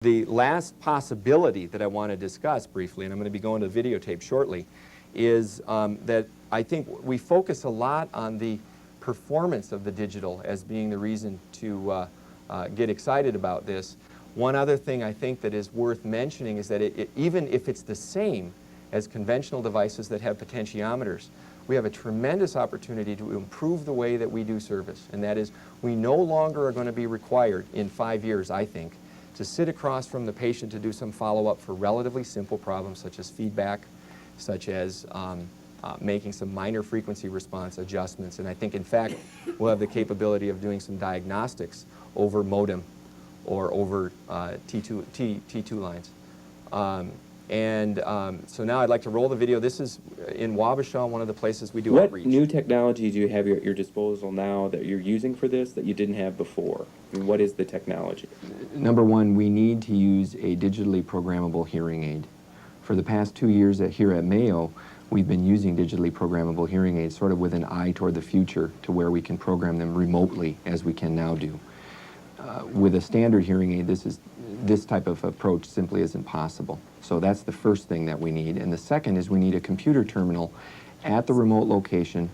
The last possibility that I want to discuss briefly, and I'm going to be going to the videotape shortly, is that I think we focus a lot on the performance of the digital as being the reason to get excited about this. One other thing I think that is worth mentioning is that even if it's the same as conventional devices that have potentiometers, we have a tremendous opportunity to improve the way that we do service. And that is, we no longer are going to be required in 5 years, I think, to sit across from the patient to do some follow-up for relatively simple problems such as feedback, such as making some minor frequency response adjustments. And I think, in fact, we'll have the capability of doing some diagnostics over modem or over T2 lines. So now I'd like to roll the video. This is in Wabasha, one of the places we do outreach. What new technology do you have at your disposal now that you're using for this that you didn't have before? I mean, what is the technology? Number one, we need to use a digitally programmable hearing aid. For the past 2 years here at Mayo, we've been using digitally programmable hearing aids sort of with an eye toward the future to where we can program them remotely as we can now do. With a standard hearing aid, this type of approach simply isn't possible. So that's the first thing that we need. And the second is we need a computer terminal at the remote location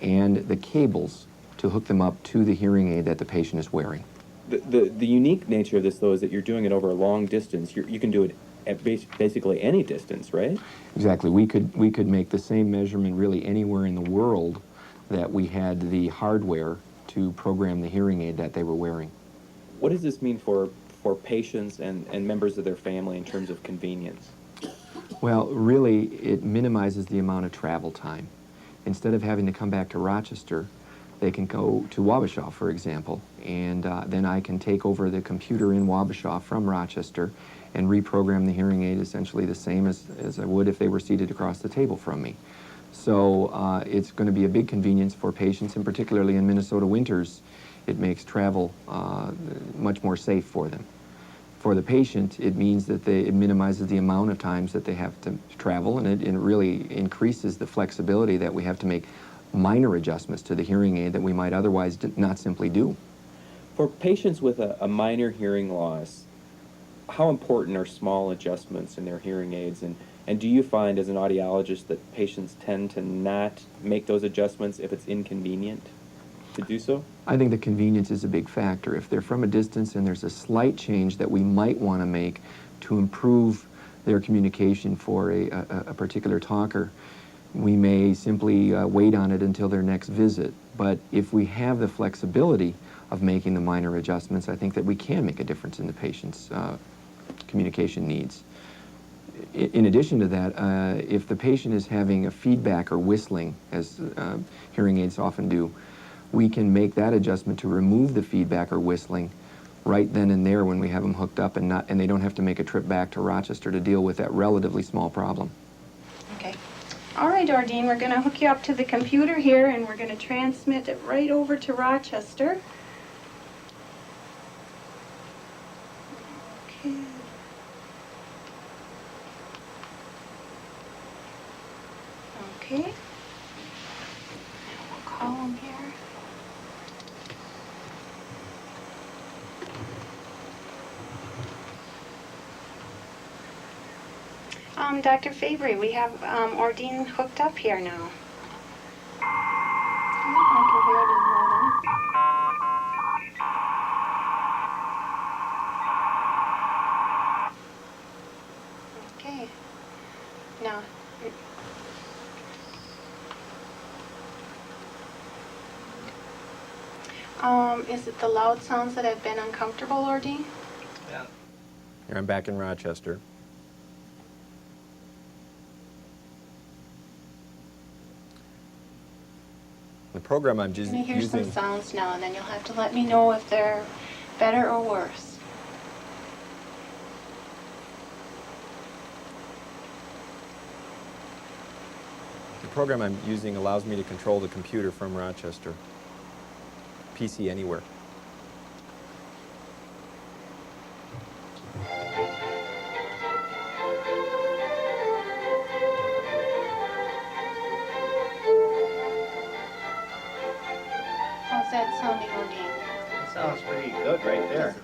and the cables to hook them up to the hearing aid that the patient is wearing. The unique nature of this, though, is that you're doing it over a long distance. You can do it at basically any distance, right? Exactly. We could make the same measurement really anywhere in the world that we had the hardware to program the hearing aid that they were wearing. What does this mean for patients and members of their family in terms of convenience? Well, really, it minimizes the amount of travel time. Instead of having to come back to Rochester, they can go to Wabasha, for example, and then I can take over the computer in Wabasha from Rochester and reprogram the hearing aid essentially the same as I would if they were seated across the table from me. So it's going to be a big convenience for patients, and particularly in Minnesota winters, it makes travel much more safe for them. For the patient, it means that it minimizes the amount of times that they have to travel, and it really increases the flexibility that we have to make minor adjustments to the hearing aid that we might otherwise not simply do. For patients with a minor hearing loss, how important are small adjustments in their hearing aids? And do you find as an audiologist that patients tend to not make those adjustments if it's inconvenient to do so? I think the convenience is a big factor. If they're from a distance and there's a slight change that we might want to make to improve their communication for a particular talker, we may simply wait on it until their next visit. But if we have the flexibility of making the minor adjustments, I think that we can make a difference in the patient's communication needs. In addition to that, if the patient is having a feedback or whistling, as hearing aids often do, we can make that adjustment to remove the feedback or whistling right then and there when we have them hooked up, and they don't have to make a trip back to Rochester to deal with that relatively small problem. Okay. All right, Ordine, we're going to hook you up to the computer here, and we're going to transmit it right over to Rochester. Okay. Okay. We'll call him here. Dr. Fabry, we have Ordine hooked up here now. I can hear it in modem. Okay. Now. Is it the loud sounds that have been uncomfortable, Ordine? Yeah. Here, I'm back in Rochester. The program I'm just using... I'm going to hear some sounds now, and then you'll have to let me know if they're better or worse. The program I'm using allows me to control the computer from Rochester. PC anywhere. How's that sounding, Ordine? That sounds pretty good right there.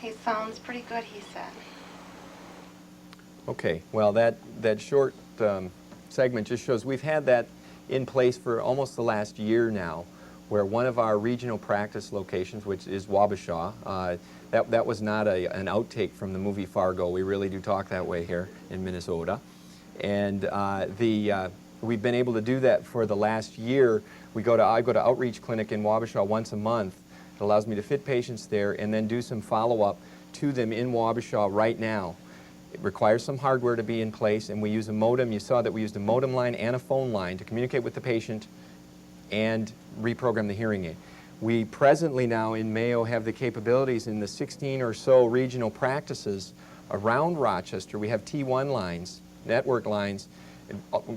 He sounds pretty good, he said. Okay, well that short segment just shows we've had that in place for almost the last year now, where one of our regional practice locations, which is Wabasha, that was not an outtake from the movie Fargo. We really do talk that way here in Minnesota. And we've been able to do that for the last year. I go to Outreach Clinic in Wabasha once a month. It allows me to fit patients there and then do some follow-up to them in Wabasha right now. It requires some hardware to be in place, and we use a modem. You saw that we used a modem line and a phone line to communicate with the patient and reprogram the hearing aid. We presently now in Mayo have the capabilities in the 16 or so regional practices around Rochester. We have T1 lines, network lines,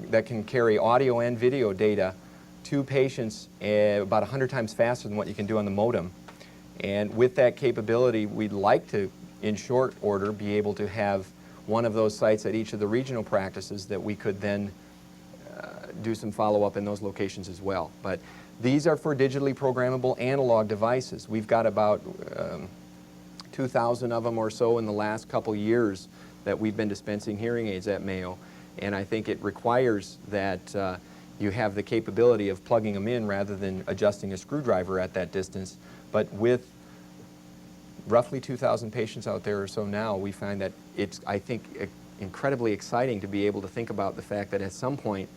that can carry audio and video data to patients about 100 times faster than what you can do on the modem. And with that capability, we'd like to, in short order, be able to have one of those sites at each of the regional practices that we could then do some follow-up in those locations as well. But these are for digitally programmable analog devices. We've got about 2,000 of them or so in the last couple years that we've been dispensing hearing aids at Mayo. And I think it requires that you have the capability of plugging them in rather than adjusting a screwdriver at that distance. But with roughly 2,000 patients out there or so now, we find that it's, I think, incredibly exciting to be able to think about the fact that at some point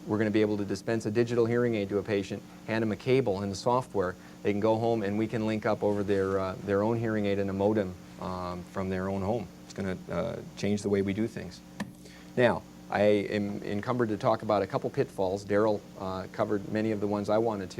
we're going to be able to dispense a digital hearing aid to a patient, hand them a cable and the software. They can go home and we can link up over their own hearing aid and a modem from their own home. It's going to change the way we do things. Now, I am encumbered to talk about a couple pitfalls. Daryl covered many of the ones I wanted to.